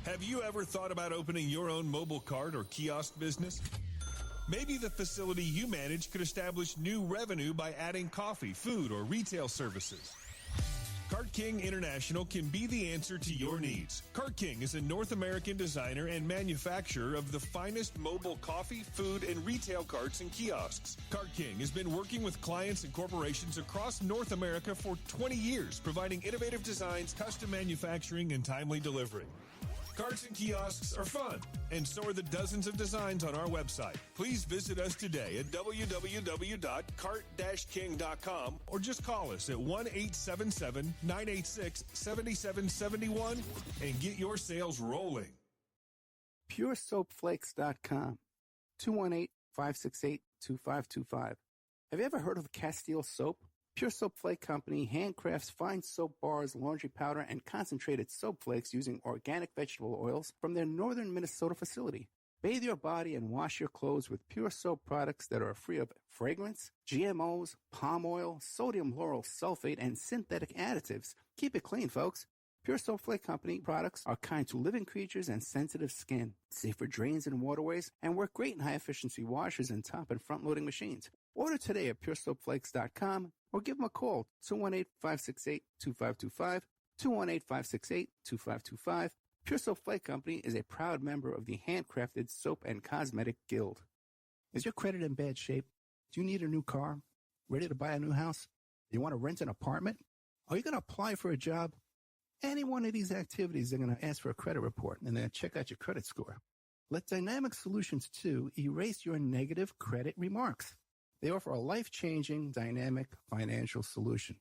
Have you ever thought about opening your own mobile cart or kiosk business? Maybe the facility you manage could establish new revenue by adding coffee, food, or retail services. Cart King International can be the answer to your needs. Cart King is a North American designer and manufacturer of the finest mobile coffee, food, and retail carts and kiosks. Cart King has been working with clients and corporations across North America for 20 years, providing innovative designs, custom manufacturing, and timely delivery. Carts and kiosks are fun, and so are the dozens of designs on our website. Please visit us today at www.cart-king.com or just call us at 1-877-986-7771 and get your sales rolling. PureSoapFlakes.com, 218-568-2525. Have you ever heard of Castile Soap? Pure Soap Flake Company handcrafts fine soap bars, laundry powder, and concentrated soap flakes using organic vegetable oils from their northern Minnesota facility. Bathe your body and wash your clothes with pure soap products that are free of fragrance, GMOs, palm oil, sodium lauryl sulfate, and synthetic additives. Keep it clean, folks. Pure Soap Flake Company products are kind to living creatures and sensitive skin, safe for drains and waterways, and work great in high-efficiency washers and top and front-loading machines. Order today at PureSoapFlakes.com or give them a call, 218-568-2525, 218-568-2525. Pure Soap Flake Company is a proud member of the Handcrafted Soap and Cosmetic Guild. Is your credit in bad shape? Do you need a new car? Ready to buy a new house? You want to rent an apartment? Are you going to apply for a job? Any one of these activities, they're going to ask for a credit report and then check out your credit score. Let Dynamic Solutions 2 erase your negative credit remarks. They offer a life-changing, dynamic financial solution.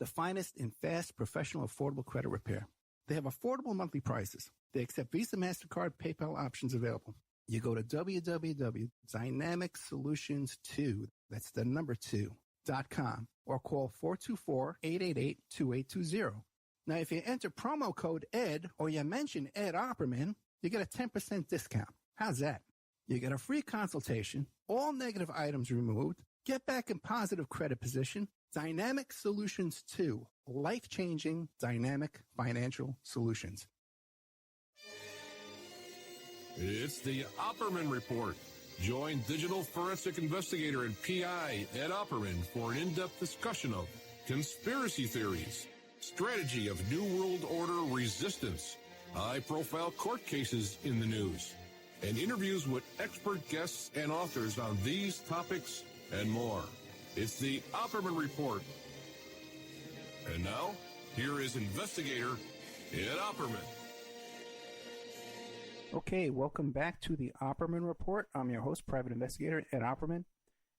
The finest in fast, professional, affordable credit repair. They have affordable monthly prices. They accept Visa, MasterCard, PayPal options available. You go to www.dynamicsolutions2, that's the number 2.com, or call 424-888-2820. Now, if you enter promo code ED or you mention Ed Opperman, you get a 10% discount. How's that? You get a free consultation, all negative items removed, get back in positive credit position. Dynamic Solutions 2, life-changing dynamic financial solutions. It's the Opperman Report. Join digital forensic investigator and PI Ed Opperman for an in-depth discussion of conspiracy theories, strategy of New World Order resistance, high-profile court cases in the news, and interviews with expert guests and authors on these topics and more. It's the Opperman Report. And now, here is investigator Ed Opperman. Okay, welcome back to the Opperman Report. I'm your host, Private Investigator Ed Opperman,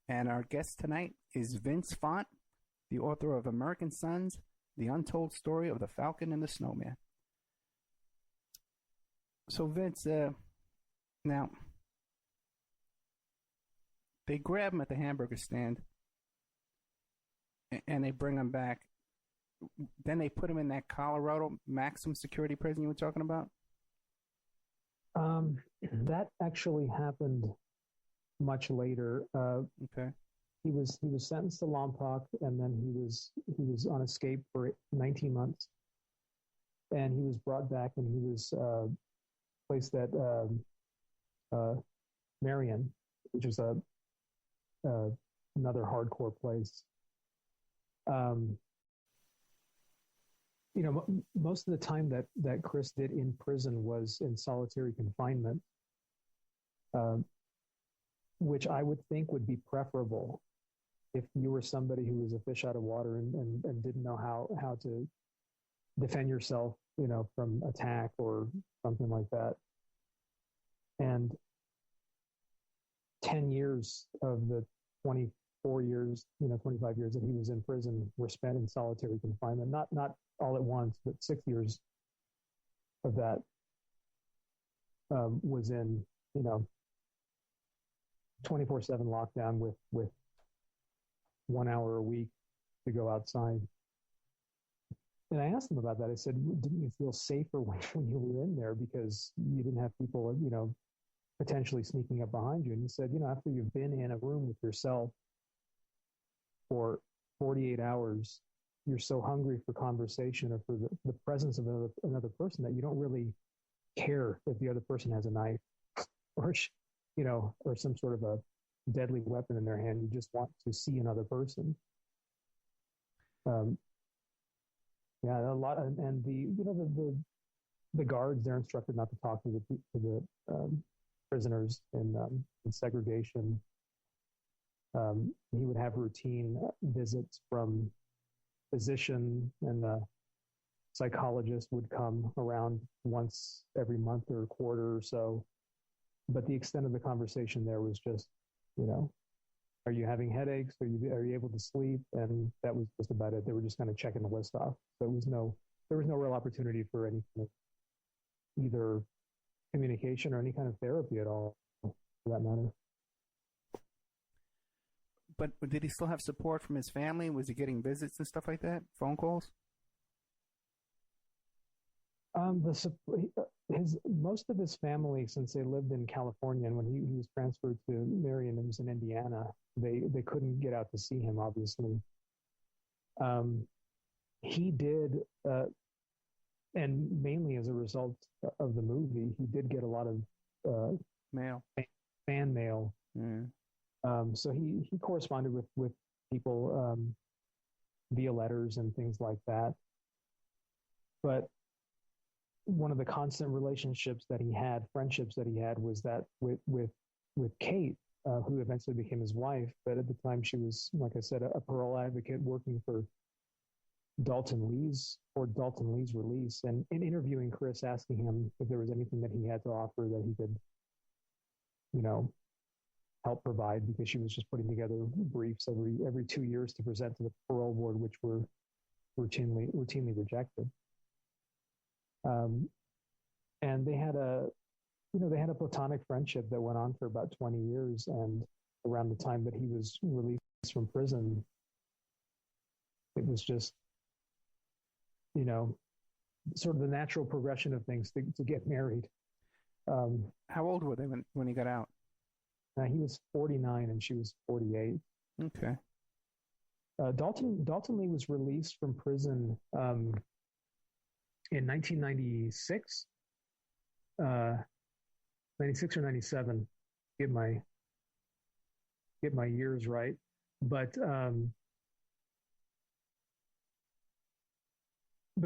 and our guest tonight is Vince Font, the author of American Sons, The Untold Story of the Falcon and the Snowman. So, Vince, now, they grab him at the hamburger stand, and they bring him back. Then they put him in that Colorado maximum security prison you were talking about? That actually happened much later. Okay. He was sentenced to Lompoc, and then he was on escape for 19 months, and he was brought back, and he was placed at Marion, which is another hardcore place. Most of the time that Chris did in prison was in solitary confinement, which I would think would be preferable if you were somebody who was a fish out of water and didn't know how to defend yourself, from attack or something like that. And 10 years of the 24 years, 25 years that he was in prison were spent in solitary confinement, not all at once, but 6 years of that was in, 24/7 lockdown with 1 hour a week to go outside. And I asked him about that. I said, didn't you feel safer when you were in there because you didn't have people, potentially sneaking up behind you? And he said, after you've been in a room with yourself for 48 hours, you're so hungry for conversation or for the presence of another person that you don't really care if the other person has a knife or, or some sort of a deadly weapon in their hand. You just want to see another person. Yeah, a lot, and the guards, they're instructed not to talk to the prisoners in segregation. He would have routine visits from physician, and the psychologist would come around once every month or a quarter or so. But the extent of the conversation there was just, are you having headaches? Are you able to sleep? And that was just about it. They were just kind of checking the list off. There was no real opportunity for any kind of either communication or any kind of therapy at all, for that matter. But did he still have support from his family? Was he getting visits and stuff like that? Phone calls? Most of his family, since they lived in California, and when he was transferred to Marion, it was in Indiana, they couldn't get out to see him, obviously. He did, and mainly as a result of the movie, he did get a lot of mail, fan mail. Mm. So he corresponded with people via letters and things like that. But one of the constant relationships that he had, friendships that he had, was that with Cait, who eventually became his wife. But at the time, she was, like I said, a parole advocate working for Daulton Lee's release. And in interviewing Chris, asking him if there was anything that he had to offer that he could, help provide, because she was just putting together briefs every 2 years to present to the parole board, which were routinely rejected. And they had a platonic friendship that went on for about 20 years. And around the time that he was released from prison, it was just, sort of the natural progression of things to get married. How old were they when he got out? He was 49 and she was 48. Okay. Daulton Lee was released from prison in 1996, 96 or 97. Get my years right, but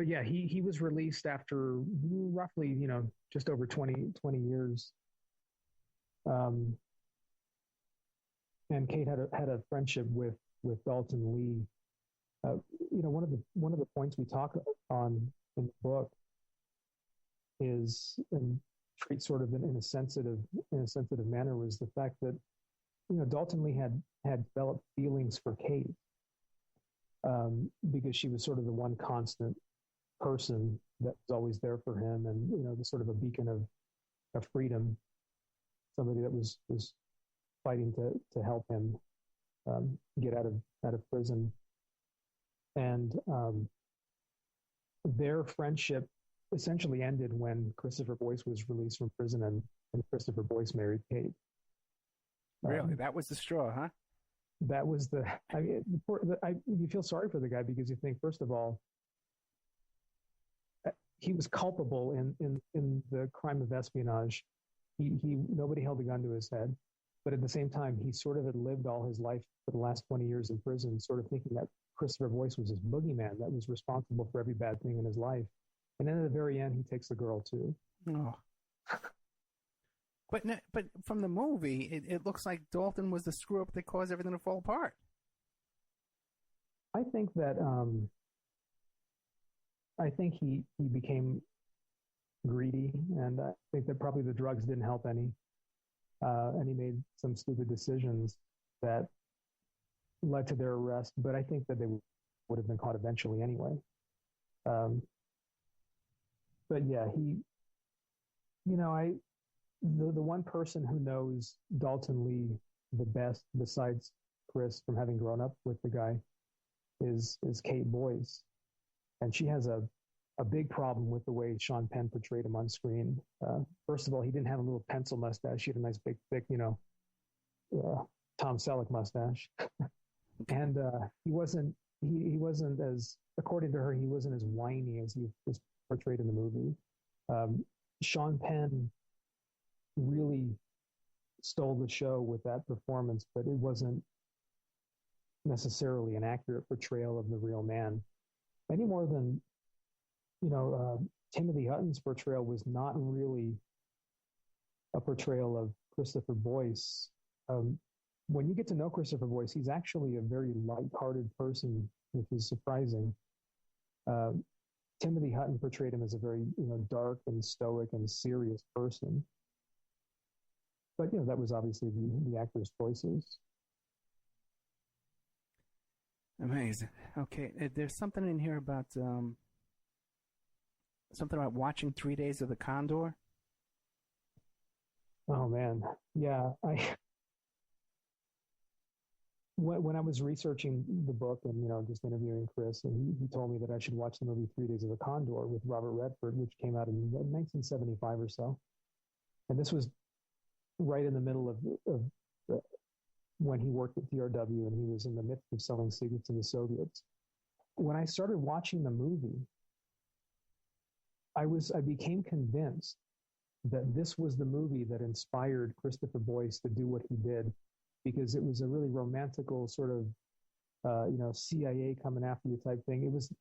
yeah, he was released after roughly just over 20 years. And Cait had a friendship with Daulton Lee. One of the points we talk on in the book is, and treat sort of in a sensitive manner, was the fact that Daulton Lee had developed feelings for Cait, because she was sort of the one constant person that was always there for him, and the sort of a beacon of freedom, somebody that was fighting to help him get out of prison. And their friendship essentially ended when Christopher Boyce was released from prison, and Christopher Boyce married Cait. Really? That was the straw, huh? That was you feel sorry for the guy, because you think, first of all, he was culpable in the crime of espionage. Nobody held a gun to his head. But at the same time, he sort of had lived all his life for the last 20 years in prison, sort of thinking that Christopher Boyce was his boogeyman that was responsible for every bad thing in his life. And then at the very end, he takes the girl too. Oh. But from the movie, it looks like Daulton was the screw up that caused everything to fall apart. I think that he became greedy, and I think that probably the drugs didn't help any. And he made some stupid decisions that led to their arrest. But I think that they would have been caught eventually anyway. But yeah, the one person who knows Daulton Lee the best, besides Chris, from having grown up with the guy, is Cait Boyce. And she has a big problem with the way Sean Penn portrayed him on screen. First of all, he didn't have a little pencil mustache. He had a nice, big, thick, Tom Selleck mustache. And he wasn't as, according to her, he wasn't as whiny as he was portrayed in the movie. Sean Penn really stole the show with that performance, but it wasn't necessarily an accurate portrayal of the real man, any more than Timothy Hutton's portrayal was not really a portrayal of Christopher Boyce. When you get to know Christopher Boyce, he's actually a very light-hearted person, which is surprising. Timothy Hutton portrayed him as a very dark and stoic and serious person. But that was obviously the actor's choices. Amazing. Okay, there's something in here about something about watching 3 Days of the Condor. Oh man, yeah. When I was researching the book and just interviewing Chris, and he told me that I should watch the movie 3 Days of the Condor with Robert Redford, which came out in 1975 or so, and this was right in the middle of when he worked at DRW and he was in the midst of selling secrets to the Soviets. When I started watching the movie, I became convinced that this was the movie that inspired Christopher Boyce to do what he did, because it was a really romantical sort of, CIA coming after you type thing. It was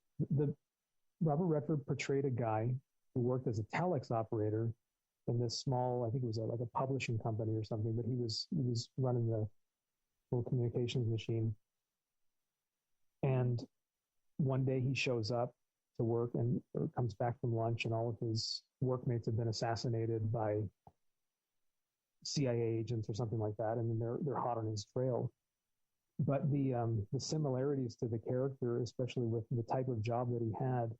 Robert Redford portrayed a guy who worked as a telex operator in this small, I think it was like a publishing company or something, but he was running the little communications machine. And one day he shows up to work and comes back from lunch, and all of his workmates have been assassinated by CIA agents or something like that, and then they're hot on his trail. But the similarities to the character, especially with the type of job that he had,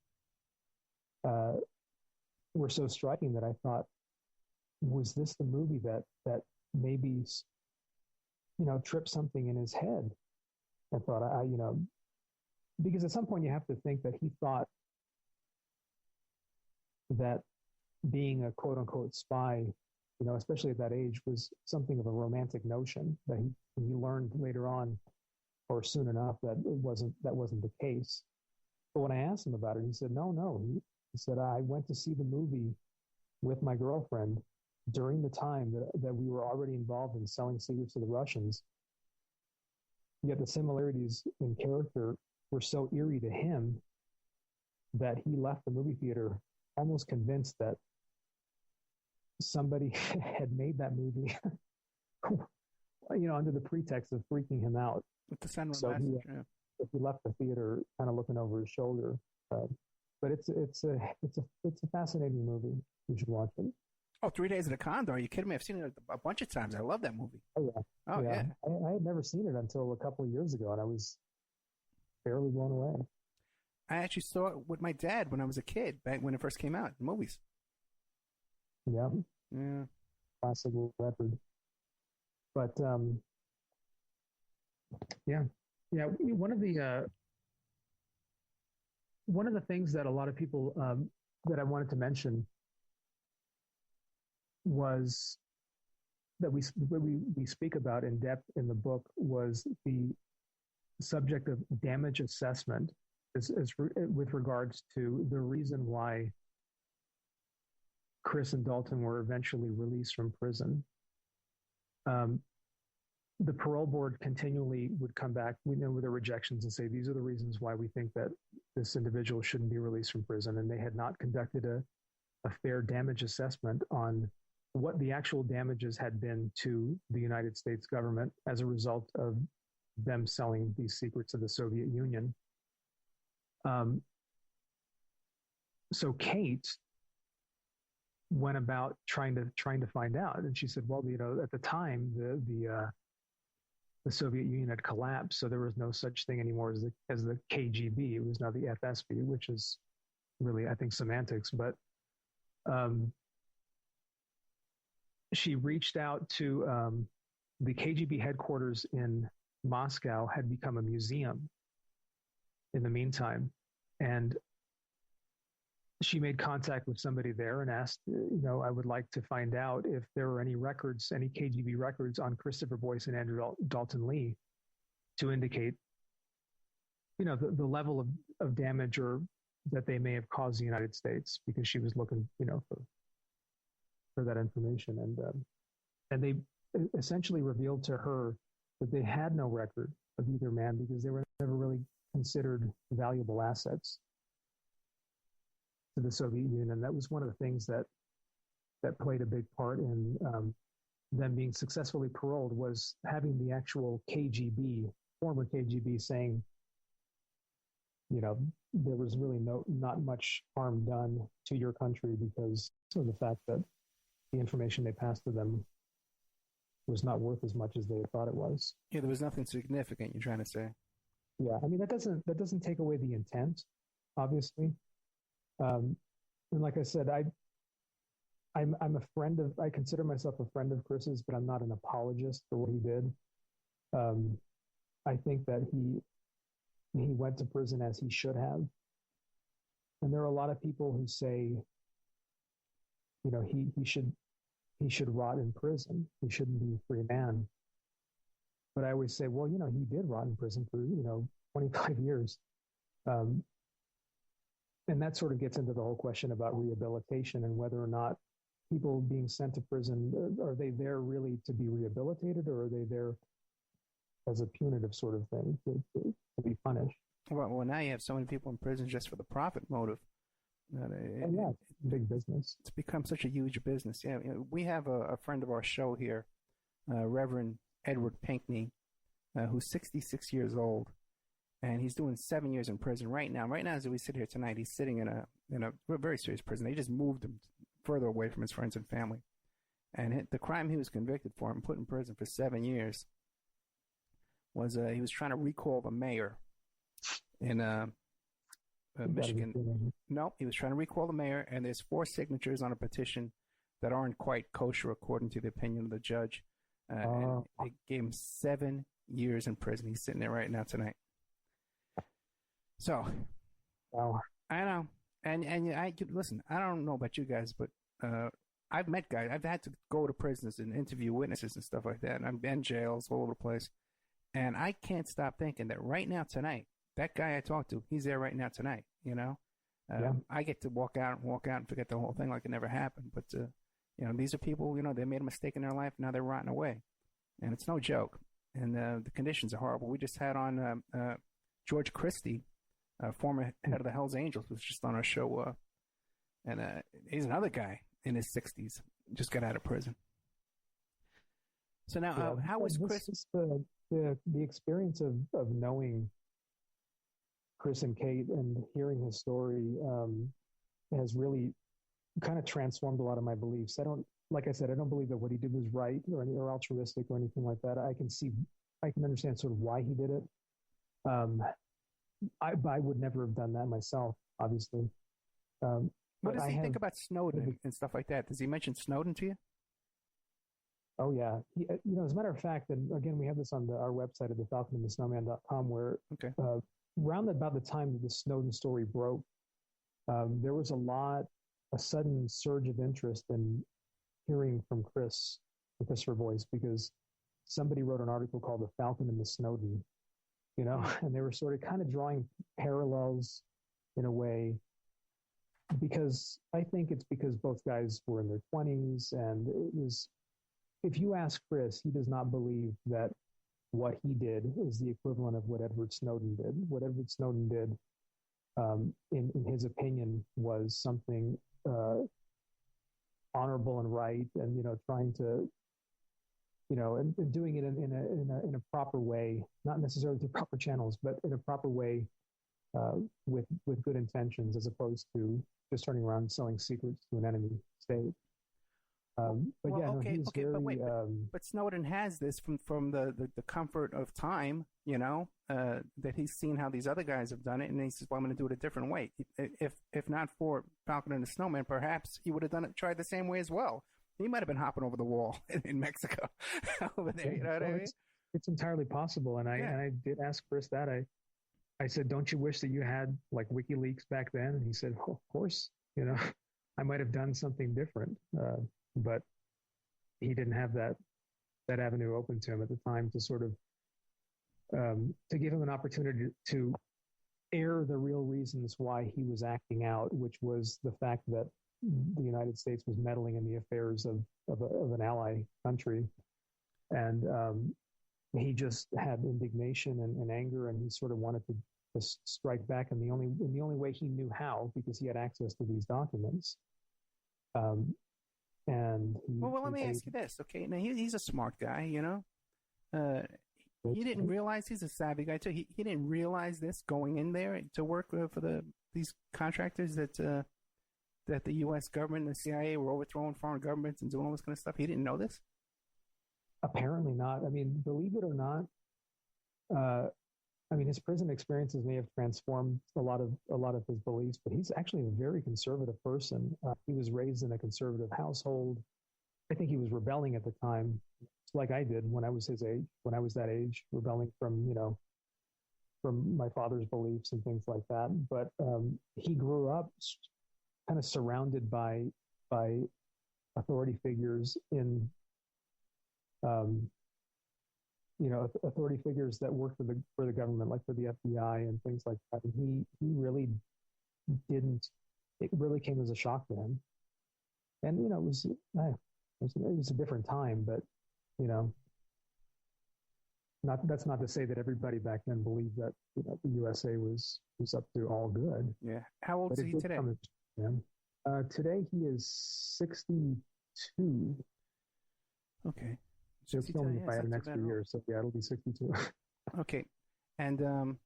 were so striking that I thought, was this the movie that maybe tripped something in his head? I thought, because at some point you have to think that he thought that being a quote unquote spy, especially at that age, was something of a romantic notion that he learned later on or soon enough that wasn't the case. But when I asked him about it, he said, no. He said, I went to see the movie with my girlfriend during the time that we were already involved in selling secrets to the Russians. Yet the similarities in character were so eerie to him that he left the movie theater almost convinced that somebody had made that movie, under the pretext of freaking him out. With the Sunrise So message, he left the theater kind of looking over his shoulder. But it's a fascinating movie. You should watch it. Oh, 3 Days of the Condor. Are you kidding me? I've seen it a bunch of times. I love that movie. Oh, yeah. Oh, yeah. I had never seen it until a couple of years ago, and I was fairly blown away. I actually saw it with my dad when I was a kid, back when it first came out, the movies. Yeah. Yeah. Classic record. But, yeah. One of the things that a lot of people that I wanted to mention was that we speak about in depth in the book was the subject of damage assessment with regards to the reason why Chris and Daulton were eventually released from prison. The parole board continually would come back with their rejections and say, these are the reasons why we think that this individual shouldn't be released from prison. And they had not conducted a fair damage assessment on what the actual damages had been to the United States government as a result of them selling these secrets to the Soviet Union. So Cait went about trying to find out, and she said, well, at the time the Soviet Union had collapsed, so there was no such thing anymore as the KGB. It was now the FSB, which is really, I think, semantics. But she reached out to the KGB headquarters in Moscow had become a museum in the meantime. And she made contact with somebody there and asked, I would like to find out if there were any records, any KGB records on Christopher Boyce and Andrew Daulton Lee to indicate, the level of damage or that they may have caused the United States, because she was looking, for that information, and they essentially revealed to her that they had no record of either man because they were never really considered valuable assets to the Soviet Union. And that was one of the things that played a big part in them being successfully paroled, was having the actual KGB, former KGB, saying, there was really not much harm done to your country because of the fact that the information they passed to them was not worth as much as they had thought it was. Yeah, there was nothing significant, you're trying to say. Yeah, I mean, that doesn't take away the intent, obviously. And like I said, I'm a friend of, I consider myself a friend of Chris's, but I'm not an apologist for what he did. I think that he went to prison as he should have. And there are a lot of people who say, he should rot in prison. He shouldn't be a free man. But I always say, well, he did rot in prison for, 25 years. And that sort of gets into the whole question about rehabilitation and whether or not people being sent to prison, are they there really to be rehabilitated, or are they there as a punitive sort of thing to be punished? Well, now you have so many people in prison just for the profit motive. Big business. It's become such a huge business. Yeah, we have a friend of our show here, Reverend Edward Pinkney, who's 66 years old, and he's doing 7 years in prison right now. Right now, as we sit here tonight, he's sitting in a very serious prison. They just moved him further away from his friends and family, and the crime he was convicted for and put in prison for 7 years was he was trying to recall the mayor in Michigan. No, he was trying to recall the mayor, and there's 4 signatures on a petition that aren't quite kosher according to the opinion of the judge. And it gave him 7 years in prison. He's sitting there right now tonight. So, wow. I know. And I listen, I don't know about you guys, but I've met guys. I've had to go to prisons and interview witnesses and stuff like that. And I've been in jails all over the place. And I can't stop thinking that right now tonight, that guy I talked to, he's there right now tonight, I get to walk out and forget the whole thing like it never happened. But, these are people, they made a mistake in their life. Now they're rotting away. And it's no joke. And the conditions are horrible. We just had on George Christie, former head of the Hells Angels, was just on our show. And he's another guy in his 60s, just got out of prison. So now, how was Chris? The experience of knowing Chris and Cait and hearing his story has really kind of transformed a lot of my beliefs. I don't believe that what he did was right or altruistic or anything like that. I can understand sort of why he did it. I would never have done that myself, obviously. What does he think about Snowden and stuff like that? Does he mention Snowden to you? Oh, yeah. As a matter of fact, and again, we have this on our website at thefalconandthesnowman.com, where around about the time that the Snowden story broke, there was a sudden surge of interest in hearing from Christopher Boyce, because somebody wrote an article called The Falcon and the Snowden, and they were sort of kind of drawing parallels in a way, because I think it's because both guys were in their 20s, and it was, if you ask Chris, he does not believe that what he did is the equivalent of what Edward Snowden did. What Edward Snowden did, in his opinion, was something honorable and right, and trying to, and doing it in a proper way, not necessarily through proper channels, but in a proper way, with good intentions, as opposed to just turning around and selling secrets to an enemy state. But Snowden has this from the comfort of time, that he's seen how these other guys have done it, and he says, well, I'm going to do it a different way. If not for Falcon and the Snowman, perhaps he would have tried the same way as well. He might have been hopping over the wall in Mexico over there. You know what I mean? It's entirely possible. And I did ask Chris that. I said, don't you wish that you had like WikiLeaks back then? And he said, oh, of course, I might have done something different. But he didn't have that avenue open to him at the time to sort of to give him an opportunity to air the real reasons why he was acting out, which was the fact that the United States was meddling in the affairs of an ally country. And he just had indignation and anger, and he sort of wanted to strike back in the only way he knew how, because he had access to these documents. And let me ask you this, okay? Now he's a smart guy, you know. He didn't realize he's a savvy guy too. He didn't realize this going in there to work for these contractors that the U.S. government and the CIA were overthrowing foreign governments and doing all this kind of stuff. He didn't know this. Apparently not. I mean, believe it or not, his prison experiences may have transformed a lot of his beliefs, but he's actually a very conservative person. He was raised in a conservative household. I think he was rebelling at the time, like I did when I was his age, when I was that age, rebelling from my father's beliefs and things like that. But he grew up kind of surrounded by authority figures in authority figures that work for the government, like for the FBI and things like that. And he really didn't. It really came as a shock to him. And it was a different time, but that's not to say that everybody back then believed that the USA was up to all good. Yeah. How old is he today? Today he is 62. Okay. So it's only by the next few years. So yeah, it'll be 62. Okay. And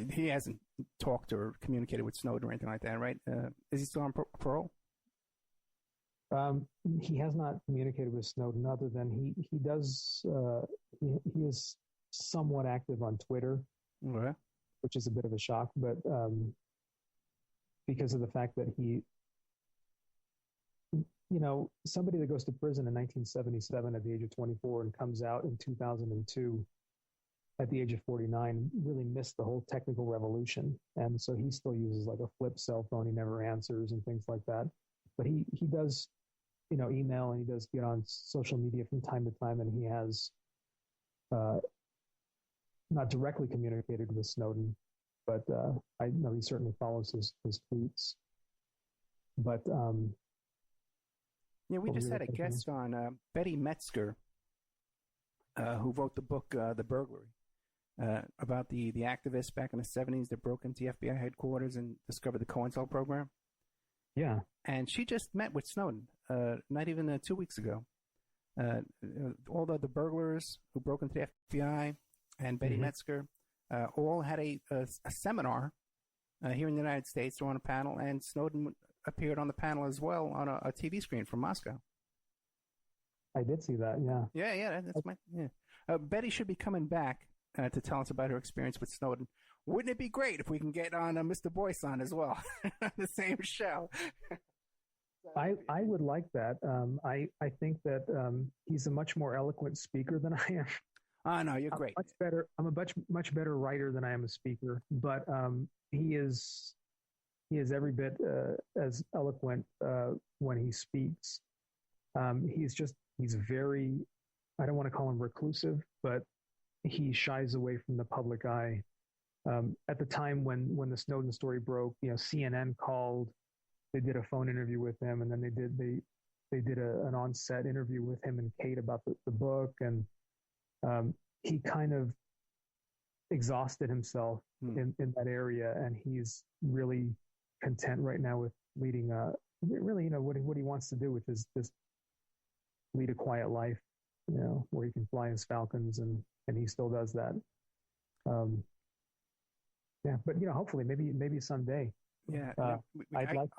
he hasn't talked or communicated with Snowden or anything like that, right? Is he still on parole? He has not communicated with Snowden, other than he does. He is somewhat active on Twitter, okay, which is a bit of a shock, but because of the fact that he, somebody that goes to prison in 1977 at the age of 24 and comes out in 2002 at the age of 49 really missed the whole technical revolution, and so he still uses like a flip cell phone. He never answers and things like that. But he does, email, and he does get on social media from time to time, and he has not directly communicated with Snowden, but I know he certainly follows his tweets. But we just had a guest on, Betty Metzger, who wrote the book The Burglary, about the activists back in the 70s that broke into the FBI headquarters and discovered the COINTEL program. Yeah. And she just met with Snowden, not even 2 weeks ago. All the burglars who broke into the FBI and Betty Metzger all had a seminar here in the United States. They're on a panel, and Snowden appeared on the panel as well on a TV screen from Moscow. I did see that, yeah. Yeah, Betty should be coming back to tell us about her experience with Snowden. Wouldn't it be great if we can get on Mr. Boyce on as well, the same show? I would like that. I think that he's a much more eloquent speaker than I am. Oh, no, you're great. I'm a much better writer than I am a speaker, but he is every bit as eloquent when he speaks. He's very, I don't want to call him reclusive, but he shies away from the public eye. At the time when the Snowden story broke, CNN called, they did a phone interview with him, and then they did an on-set interview with him and Cait about the book, and he kind of exhausted himself in that area, and he's really content right now with leading what he wants to do, which is just lead a quiet life, where he can fly his Falcons, and he still does that. Yeah, but hopefully, maybe someday. Yeah, I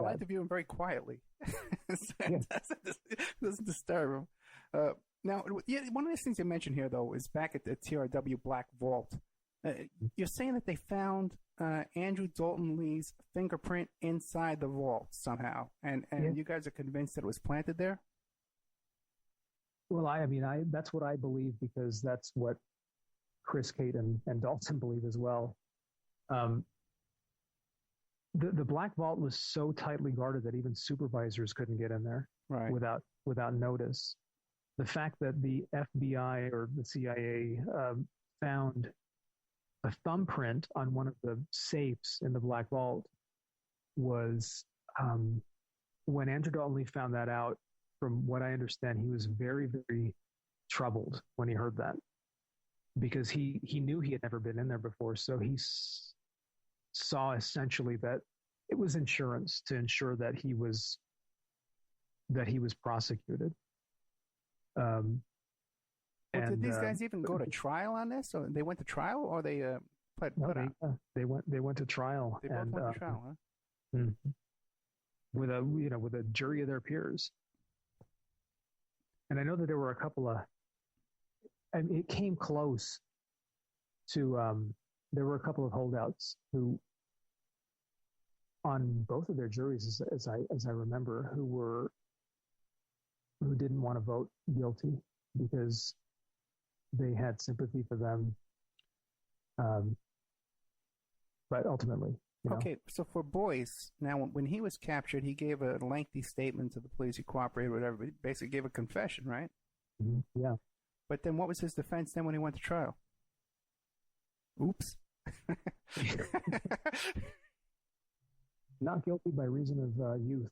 like to view him very quietly. It doesn't disturb him. Now, one of the things you mentioned here, though, is back at the TRW Black Vault. You're saying that they found Andrew Daulton Lee's fingerprint inside the vault somehow, and you guys are convinced that it was planted there? Well, I that's what I believe, because that's what Chris, Cait, and Daulton believe as well. The Black Vault was so tightly guarded that even supervisors couldn't get in there without notice. The fact that the FBI or the CIA found a thumbprint on one of the safes in the Black Vault was, when Andrew Daulton found that out, from what I understand, he was very, very troubled when he heard that, because he knew he had never been in there before. So he saw essentially that it was insurance to ensure that he was prosecuted. Well, did these guys even go to trial on this? Or they went to trial, or they they went to trial. They both went to trial, huh? Mm-hmm. With a jury of their peers. And I know that there were a couple of, it came close to, there were a couple of holdouts who, on both of their juries, as I remember, who didn't want to vote guilty because they had sympathy for them. But ultimately, okay, so for Boyce, now when he was captured, he gave a lengthy statement to the police. He cooperated, whatever. But he basically gave a confession, right? Mm-hmm. Yeah. But then, what was his defense then when he went to trial? Oops. Not guilty by reason of youth.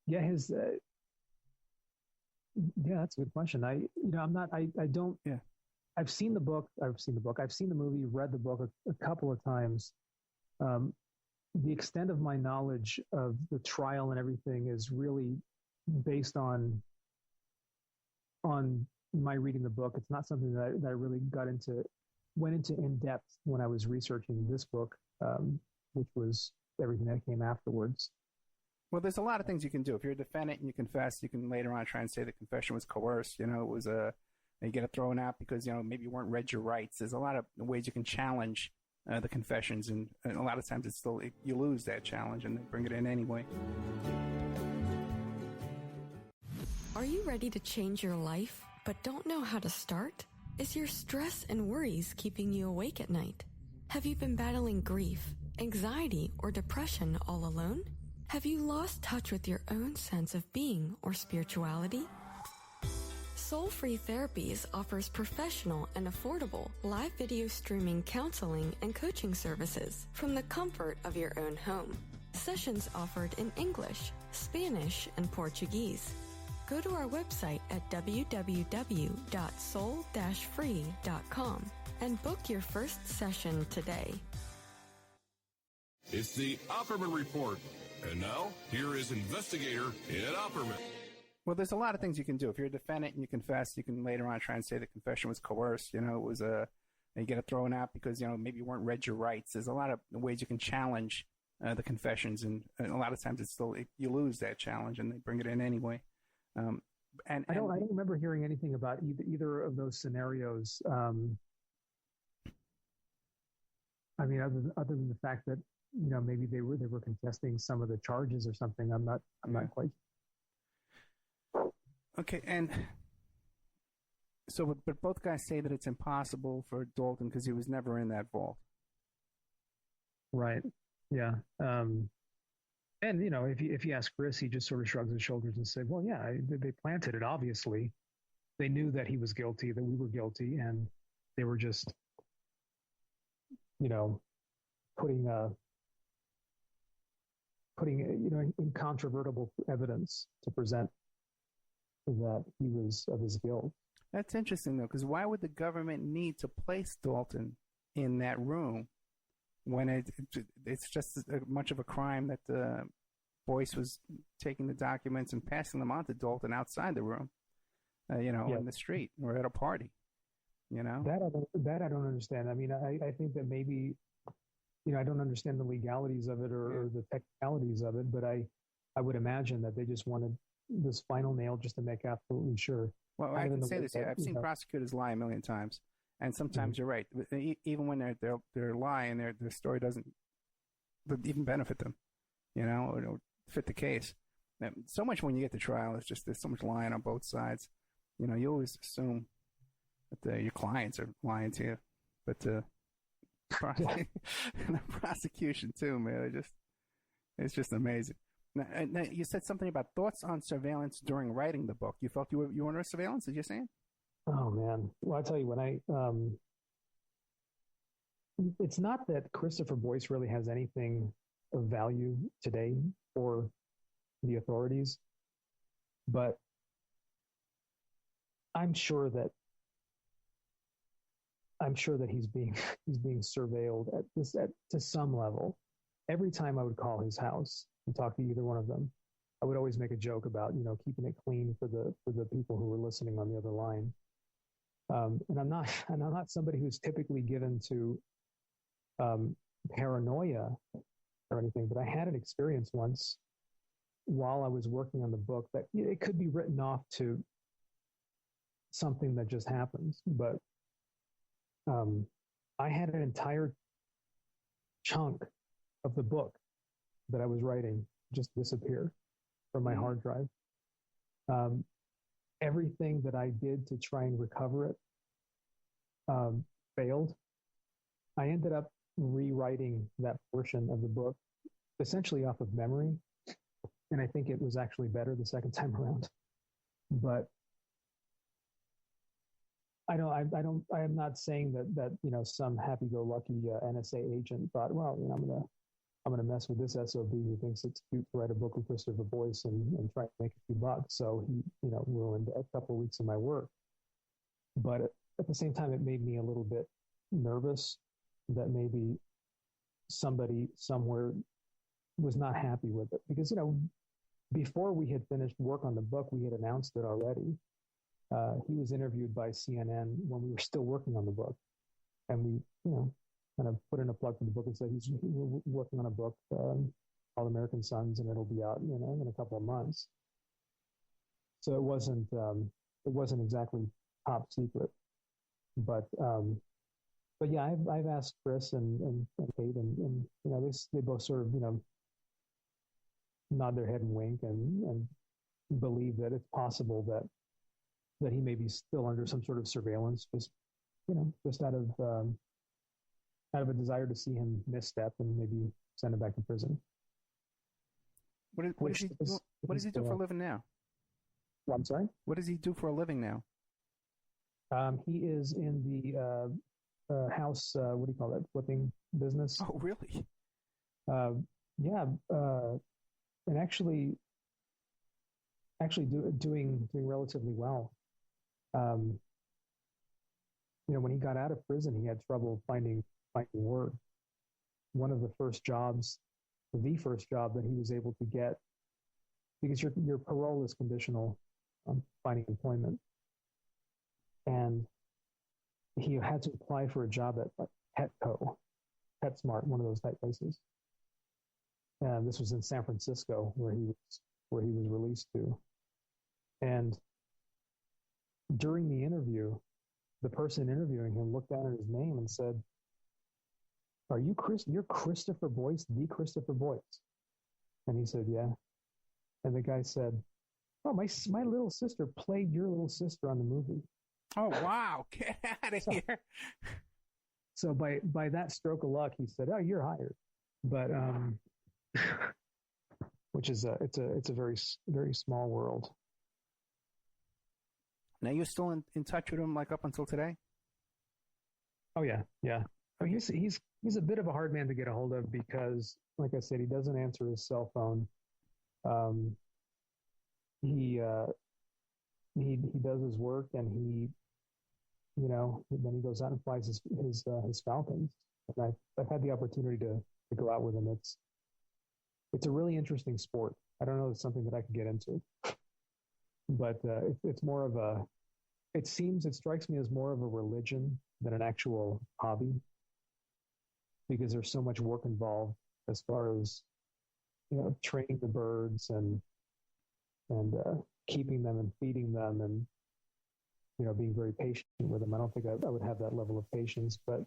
Yeah, that's a good question. I've seen the book. I've seen the movie, read the book a couple of times. The extent of my knowledge of the trial and everything is really based on my reading the book. It's not something that I really went into in depth when I was researching this book, which was everything that came afterwards. Well, there's a lot of things you can do. If you're a defendant and you confess, you can later on try and say the confession was coerced. It was you get it thrown out because, maybe you weren't read your rights. There's a lot of ways you can challenge the confessions, and a lot of times you lose that challenge and they bring it in anyway. Are you ready to change your life but don't know how to start? Is your stress and worries keeping you awake at night? Have you been battling grief, anxiety, or depression all alone? Have you lost touch with your own sense of being or spirituality? Soul Free Therapies offers professional and affordable live video streaming counseling and coaching services from the comfort of your own home. Sessions offered in English, Spanish, and Portuguese. Go to our website at www.soul-free.com and book your first session today. It's the Opperman Report. And now, here is investigator Ed Opperman. Well, there's a lot of things you can do. If you're a defendant and you confess, you can later on try and say the confession was coerced. It was you get it thrown out because, maybe you weren't read your rights. There's a lot of ways you can challenge the confessions, and a lot of times you lose that challenge and they bring it in anyway. And I don't remember hearing anything about either of those scenarios. I mean, other than the fact that maybe they were contesting some of the charges or something. I'm not quite. Okay, and so, but both guys say that it's impossible for Daulton because he was never in that vault. Right. Yeah. And if you ask Chris, he just sort of shrugs his shoulders and said, "Well, yeah, they planted it. Obviously, they knew that he was guilty, that we were guilty, and they were just, putting incontrovertible evidence to present that he was of his guilt." That's interesting, though, because why would the government need to place Daulton in that room when it's just as much of a crime that Boyce was taking the documents and passing them on to Daulton outside the room, in the street or at a party, That I don't understand. I mean, I think that maybe, I don't understand the legalities of it or the technicalities of it, but I would imagine that they just wanted this final nail just to make absolutely sure. Well, I can say this here. I've seen prosecutors lie a million times, and sometimes you're right. Even when they're lying, their story doesn't even benefit them, or fit the case. So much when you get to trial, it's just there's so much lying on both sides. You always assume that your clients are lying to you, but the prosecution too, man. It's just amazing. Now, you said something about thoughts on surveillance during writing the book. You felt you were under surveillance? Did you say? Oh man. Well, I tell you, it's not that Christopher Boyce really has anything of value today for the authorities, but I'm sure that he's being surveilled to some level. Every time I would call his house and talk to either one of them, I would always make a joke about, keeping it clean for the people who were listening on the other line. And I'm not somebody who's typically given to paranoia or anything, but I had an experience once while I was working on the book that it could be written off to something that just happened, but I had an entire chunk of the book that I was writing just disappear from my hard drive. Everything that I did to try and recover it failed. I ended up rewriting that portion of the book essentially off of memory, and I think it was actually better the second time around. But I am not saying that some happy-go-lucky NSA agent thought, well, I'm gonna mess with this SOB who thinks it's cute to write a book with Christopher Boyce and try to make a few bucks. So he, ruined a couple of weeks of my work. But at the same time, it made me a little bit nervous that maybe somebody somewhere was not happy with it, because before we had finished work on the book, we had announced it already. He was interviewed by CNN when we were still working on the book, and we, kind of put in a plug for the book and said he's working on a book called American Sons, and it'll be out, in a couple of months. So it wasn't exactly top secret, but yeah, I've asked Chris and Cait, and they both sort of nod their head and wink and believe that it's possible that he may be still under some sort of surveillance, just out of a desire to see him misstep and maybe send him back to prison. What does he do for a living now? Well, I'm sorry? What does he do for a living now? He is in the house, what do you call that, flipping business. Oh, really? Yeah. And actually doing relatively well. When he got out of prison, he had trouble finding work. One of the first jobs that he was able to get, because your parole is conditional on finding employment, and he had to apply for a job at Petco, PetSmart, one of those type places. And this was in San Francisco, where he was released to. And during the interview, the person interviewing him looked down at his name and said, "Are you You're Christopher Boyce, the Christopher Boyce?" And he said, "Yeah." And the guy said, "Oh, my little sister played your little sister on the movie." Oh, wow. Get out of here. So by that stroke of luck, he said, "Oh, you're hired." But which is it's a very, very small world. Now you're still in touch with him, like up until today? Oh yeah. I mean, he's a bit of a hard man to get a hold of because, like I said, he doesn't answer his cell phone. He does his work, and then he goes out and flies his Falcons. And I've had the opportunity to go out with him. It's a really interesting sport. I don't know if it's something that I could get into, but it's more of it strikes me as more of a religion than an actual hobby, because there's so much work involved as far as training the birds and keeping them and feeding them and being very patient with them. I don't think I would have that level of patience, but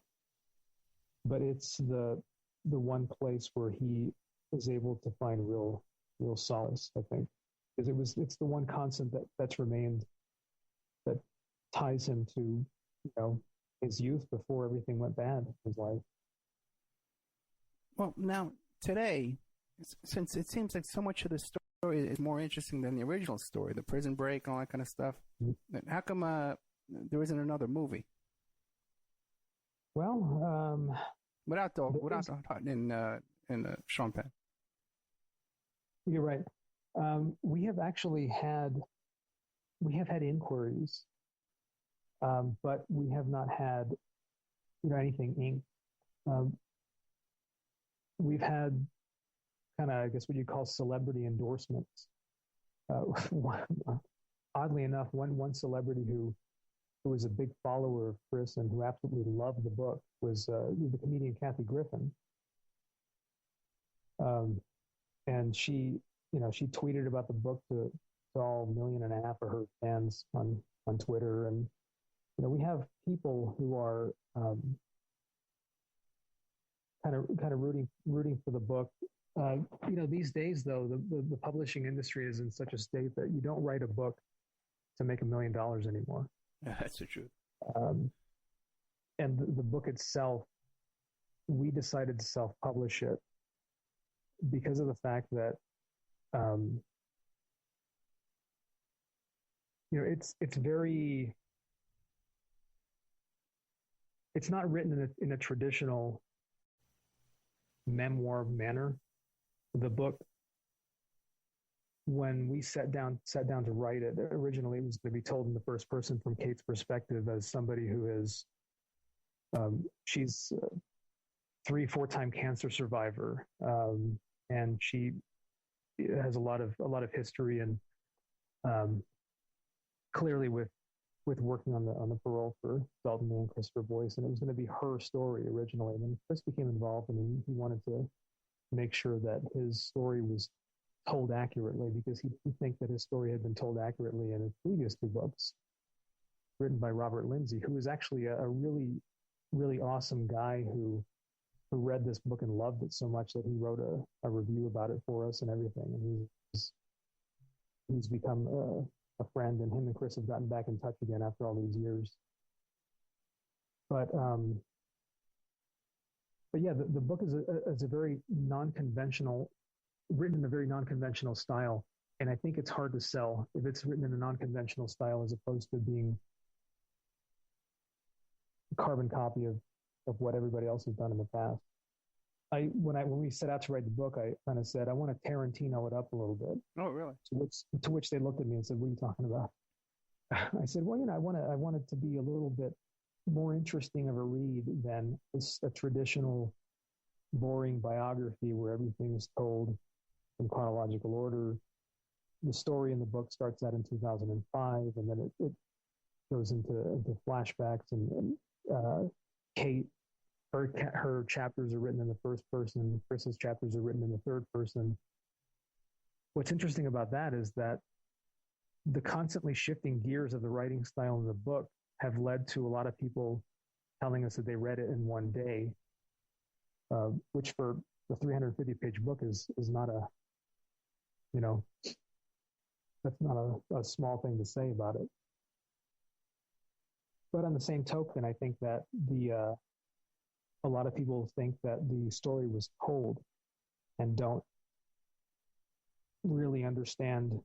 it's the one place where he is able to find real solace, I think, because it's the one constant that's remained, that ties him to his youth before everything went bad in his life. Well, now today, since it seems like so much of the story is more interesting than the original story, the prison break, all that kind of stuff, how come there isn't another movie Well, without Dalton and Sean Penn. you're right. We have had inquiries, but we have not had, anything inked. We've had kind of, I guess, what you call celebrity endorsements. Oddly enough, one celebrity who was a big follower of Chris and who absolutely loved the book was the comedian Kathy Griffin. And she tweeted about the book to all 1.5 million of her fans on Twitter. And, we have people who are kind of rooting for the book. These days, though, the publishing industry is in such a state that you don't write a book to make $1 million anymore. That's the truth. And the book itself, we decided to self-publish it because of the fact that, it's not written in a traditional memoir manner. The book, when we sat down to write it, originally it was going to be told in the first person from Cait's perspective as somebody who is, she's a 3-4 time cancer survivor, and she has a lot of history, and clearly with working on the parole for Daulton and Christopher Boyce, and it was going to be her story originally. And then Chris became involved, and he wanted to make sure that his story was told accurately, because he didn't think that his story had been told accurately in his previous 2 books, written by Robert Lindsey, who is actually a really, really awesome guy who read this book and loved it so much that he wrote a review about it for us and everything. And he's become a friend, and him and Chris have gotten back in touch again after all these years. But yeah, the book is a very non-conventional, written in a very non-conventional style. And I think it's hard to sell if it's written in a non-conventional style as opposed to being a carbon copy of what everybody else has done in the past. When we set out to write the book, I kind of said, I want to Tarantino it up a little bit. Oh, really? To which they looked at me and said, what are you talking about? I said, well, I want it to be a little bit more interesting of a read than a traditional boring biography where everything is told in chronological order. The story in the book starts out in 2005, and then it goes into flashbacks, and Cait, her chapters are written in the first person. Chris's chapters are written in the third person. What's interesting about that is that the constantly shifting gears of the writing style in the book have led to a lot of people telling us that they read it in one day, which for the 350-page book is not that's not a small thing to say about it. But on the same token, I think that a lot of people think that the story was told and don't really understand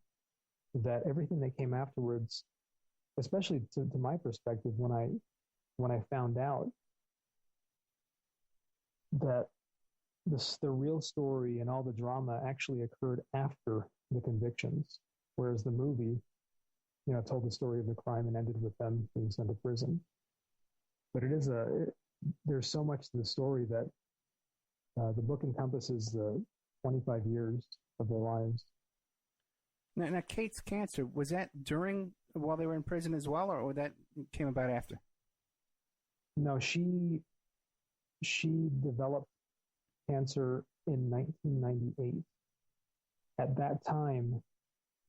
that everything that came afterwards, especially to my perspective, when I found out that the real story and all the drama actually occurred after the convictions, whereas the movie, told the story of the crime and ended with them being sent to prison. But there's so much to the story that the book encompasses the 25 years of their lives. Now, Cait's cancer, was that while they were in prison as well, or that came about after? No, she developed cancer in 1998. At that time,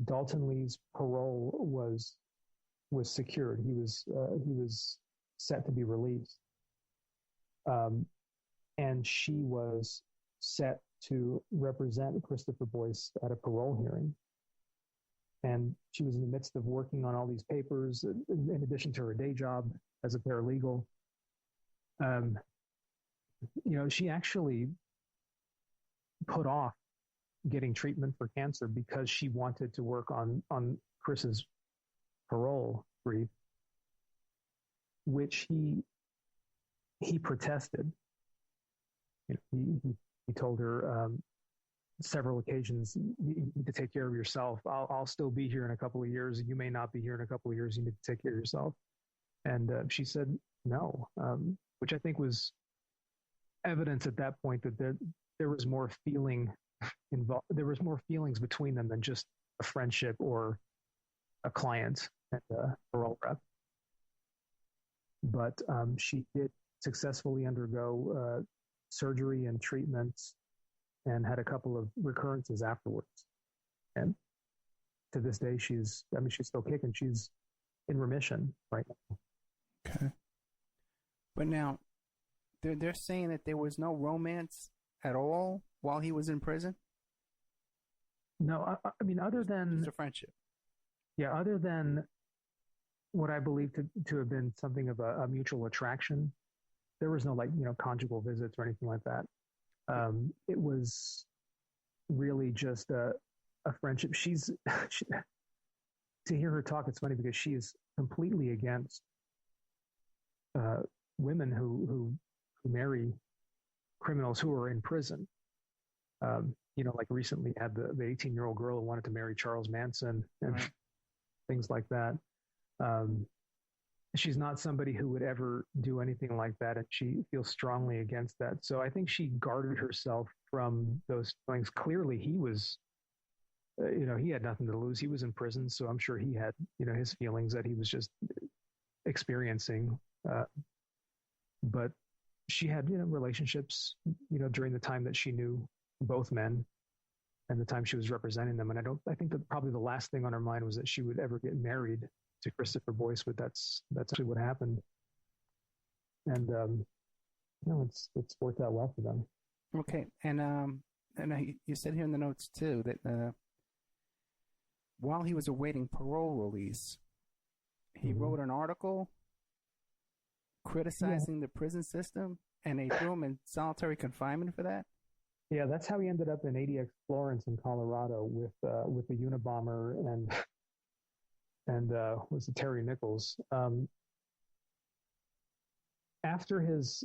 Daulton Lee's parole was secured. He was set to be released, and she was set to represent Christopher Boyce at a parole hearing. And she was in the midst of working on all these papers, in addition to her day job as a paralegal. She actually put off getting treatment for cancer because she wanted to work on Chris's parole brief. which he protested. He told her several occasions, you need to take care of yourself. I'll still be here in a couple of years. You may not be here in a couple of years. You need to take care of yourself. And she said no, which I think was evidence at that point that there was more feeling involved. There was more feelings between them than just a friendship or a client and a parole rep. But she did successfully undergo surgery and treatments and had a couple of recurrences afterwards. And to this day, she's still kicking. She's in remission right now. Okay. But now, they're saying that there was no romance at all while he was in prison? No, I mean, other than... Just a friendship. Yeah, other than what I believe to have been something of a mutual attraction, there was no, conjugal visits or anything like that. It was really just a friendship. To hear her talk, it's funny because she is completely against women who marry criminals who are in prison. Recently had the 18-year-old girl who wanted to marry Charles Manson and right. Things like that. She's not somebody who would ever do anything like that, and she feels strongly against that. So I think she guarded herself from those things. Clearly, he was, he had nothing to lose. He was in prison, so I'm sure he had, his feelings that he was just experiencing. But she had, relationships, during the time that she knew both men and the time she was representing them. And I think that probably the last thing on her mind was that she would ever get married to Christopher Boyce, but that's actually what happened. And, it's worked out well for them. Okay. And you said here in the notes too, that, while he was awaiting parole release, he wrote an article criticizing the prison system, and they threw him in solitary confinement for that. Yeah, that's how he ended up in ADX Florence in Colorado with the Unabomber and was it Terry Nichols. After his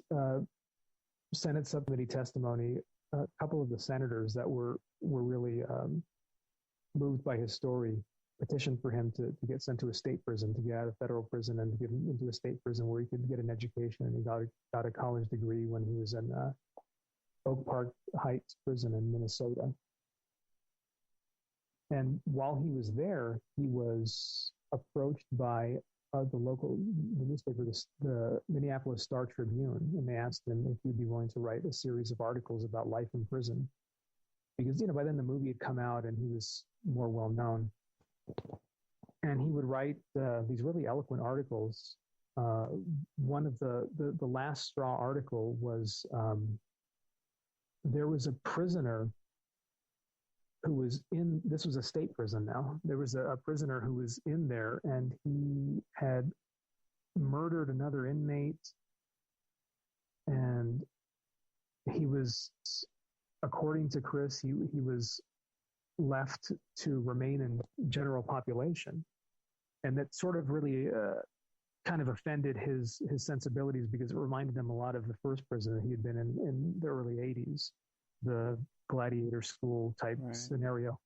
Senate subcommittee testimony, a couple of the senators that were really moved by his story petitioned for him to get sent to a state prison, to get out of federal prison and to get into a state prison where he could get an education. And he got a college degree when he was in Oak Park Heights prison in Minnesota. And while he was there, he was approached by the local newspaper, the Minneapolis Star Tribune, and they asked him if he'd be willing to write a series of articles about life in prison. Because, by then the movie had come out and he was more well known. And he would write these really eloquent articles. One of the last straw article was there was a prisoner who was this was a state prison now. There was a prisoner who was in there, and he had murdered another inmate. And he was, according to Chris, he was left to remain in general population. And that sort of really kind of offended his sensibilities, because it reminded him a lot of the first prison that he had been in the early 80s, the gladiator school type scenario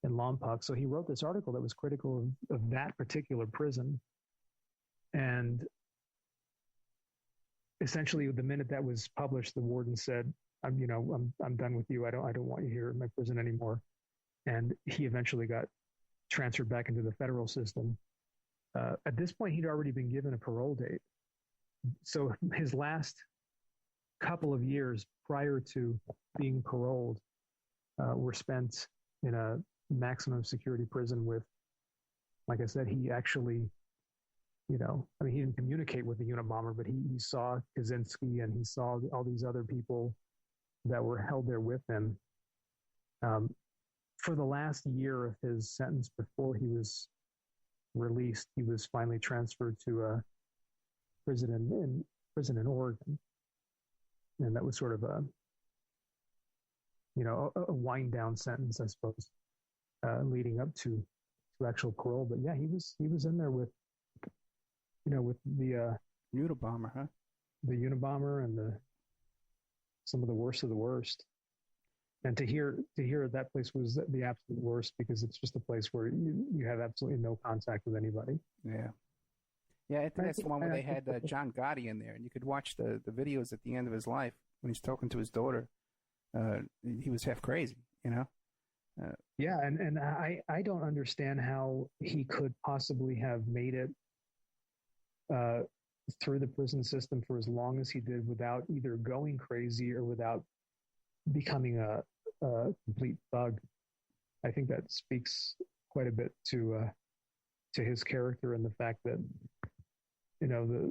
in Lompoc. So he wrote this article that was critical of that particular prison. And essentially, the minute that was published, the warden said, I'm done with you. I don't want you here in my prison anymore. And he eventually got transferred back into the federal system. At this point, he'd already been given a parole date. So his last couple of years prior to being paroled were spent in a maximum security prison with, like I said, he actually, he didn't communicate with the Unabomber, but he saw Kaczynski and he saw all these other people that were held there with him. For the last year of his sentence before he was released, he was finally transferred to a prison in Oregon. And that was sort of a wind down sentence, I suppose, leading up to actual parole. But yeah, he was in there with the Unabomber, huh? The Unabomber and some of the worst. And to hear that place was the absolute worst because it's just a place where you have absolutely no contact with anybody. Yeah. Yeah, I think that's the one where they had John Gotti in there, and you could watch the videos at the end of his life when he's talking to his daughter. He was half crazy, you know? Yeah, and I don't understand how he could possibly have made it through the prison system for as long as he did without either going crazy or without becoming a complete thug. I think that speaks quite a bit to his character and the fact that, you know,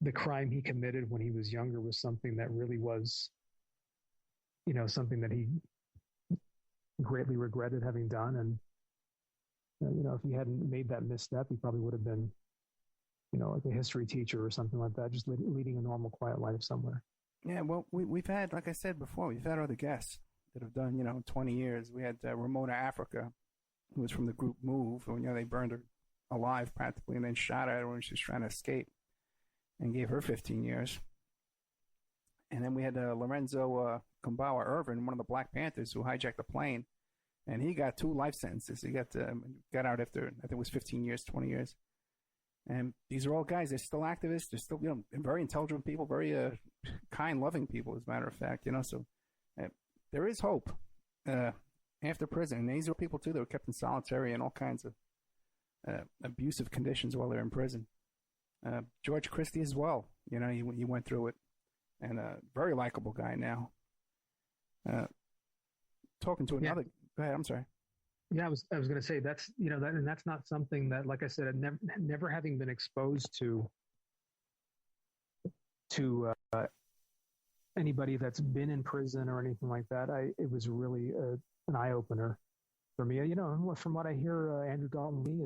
the crime he committed when he was younger was something that really was, you know, something that he greatly regretted having done. And, you know, if he hadn't made that misstep, he probably would have been, you know, like a history teacher or something like that, just leading a normal, quiet life somewhere. Yeah, well, we've had, like I said before, we've had other guests that have done, 20 years. We had Ramona Africa, who was from the group Move. And, they burned her alive practically and then shot at her when she was trying to escape and gave her 15 years. And then we had Lorenzo Kumbawa Irvin, one of the Black Panthers, who hijacked a plane. And he got 2 life sentences. He got out after, I think it was 15 years, 20 years. And these are all guys, they're still activists. They're still, very intelligent people, very kind, loving people, as a matter of fact, So there is hope after prison. And these are people, too, that were kept in solitary and all kinds of abusive conditions while they're in prison. George Christie as well, he went through it. And a very likable guy now. Talking to another, go ahead, I'm sorry. Yeah, I was going to say that's, and that's not something that, like I said, never having been exposed to anybody that's been in prison or anything like that. It was really an eye opener for me. From what I hear, Andrew Daulton Lee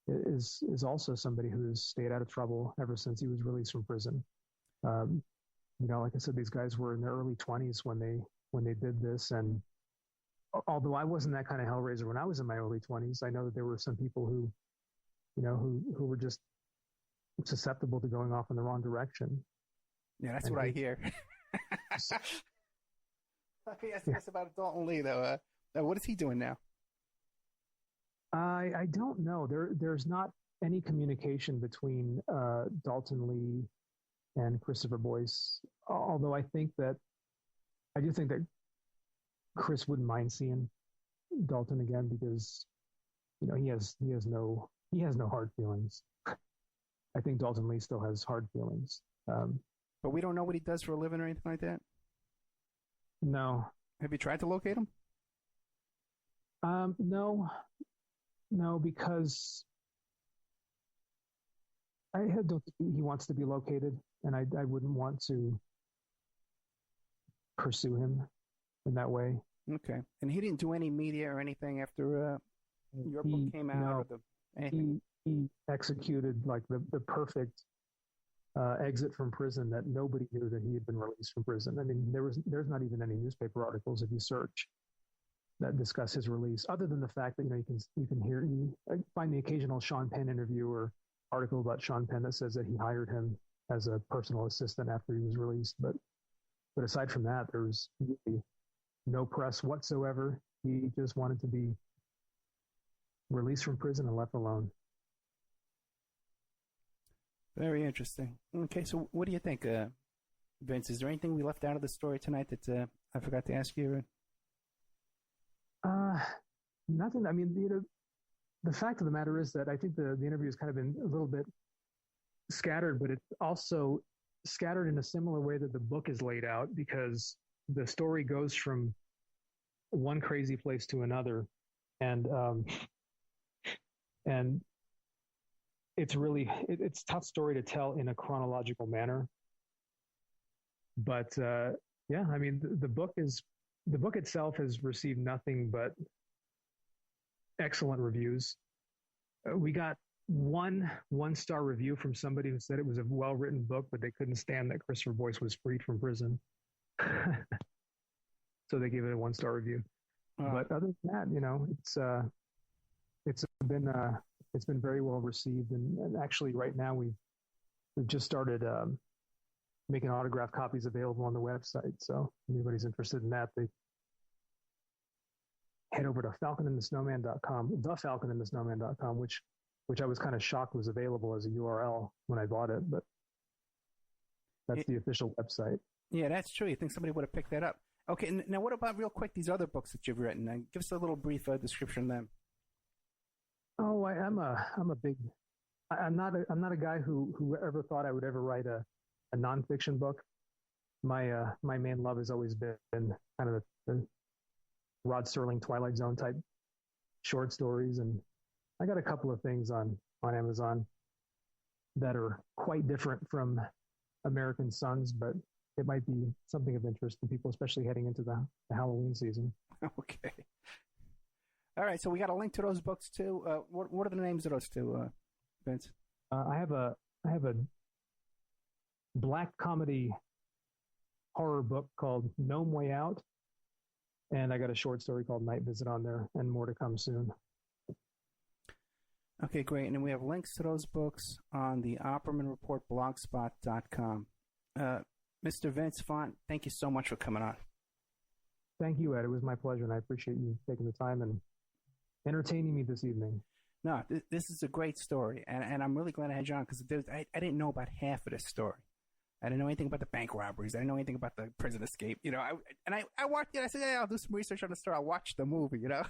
is also somebody who's stayed out of trouble ever since he was released from prison. Like I said, these guys were in their early 20s when they did this, and although I wasn't that kind of hellraiser when I was in my early 20s, I know that there were some people who were just susceptible to going off in the wrong direction. Yeah, that's what I hear. Let me ask this about Daulton Lee, though. What is he doing now? I don't know. There's not any communication between Daulton Lee and Christopher Boyce, although I do think that Chris wouldn't mind seeing Daulton again because, he has no hard feelings. I think Daulton Lee still has hard feelings. But we don't know what he does for a living or anything like that? No. Have you tried to locate him? No, because I don't think he wants to be located, and I wouldn't want to pursue him in that way. Okay. And he didn't do any media or anything after your book came out? No, he executed like the perfect exit from prison that nobody knew that he had been released from prison. I mean, there's not even any newspaper articles if you search that discuss his release, other than the fact that you can find the occasional Sean Penn interview or article about Sean Penn that says that he hired him as a personal assistant after he was released. But aside from that, there was really no press whatsoever. He just wanted to be released from prison and left alone. Very interesting. Okay, so what do you think, Vince? Is there anything we left out of the story tonight that I forgot to ask you? Nothing. I mean, the fact of the matter is that I think the interview has kind of been a little bit scattered, but it's also scattered in a similar way that the book is laid out, because the story goes from one crazy place to another, and it's really it's a tough story to tell in a chronological manner. But yeah, I mean, the book itself has received nothing but excellent reviews. We got one-star review from somebody who said it was a well-written book, but they couldn't stand that Christopher Boyce was freed from prison. So they gave it a 1-star review. But other than that, it's been very well received. And actually right now we've just started making autographed copies available on the website. So if anybody's interested in that, they head over to falconandthesnowman.com, thefalconandthesnowman.com, which I was kind of shocked was available as a URL when I bought it, but that's the official website. Yeah, that's true. You think somebody would have picked that up? Okay, now what about real quick these other books that you've written? Give us a little brief description of them. Oh, I'm not a guy who ever thought I would ever write a nonfiction book. My main love has always been kind of the Rod Serling Twilight Zone type short stories, and I got a couple of things on Amazon that are quite different from American Sons, but it might be something of interest to people, especially heading into the Halloween season. Okay. All right, so we got a link to those books too. What are the names of those two, Vince? I have a black comedy horror book called Gnome Way Out, and I got a short story called Night Visit on there, and more to come soon. Okay, great. And then we have links to those books on the Opperman Report blogspot.com. Mr. Vince Font, thank you so much for coming on. Thank you, Ed. It was my pleasure, and I appreciate you taking the time and entertaining me this evening. No, this is a great story, and I'm really glad I had you on because I didn't know about half of this story. I didn't know anything about the bank robberies. I didn't know anything about the prison escape. You know, I watched it. I said, yeah, I'll do some research on the story. I'll watch the movie, you know.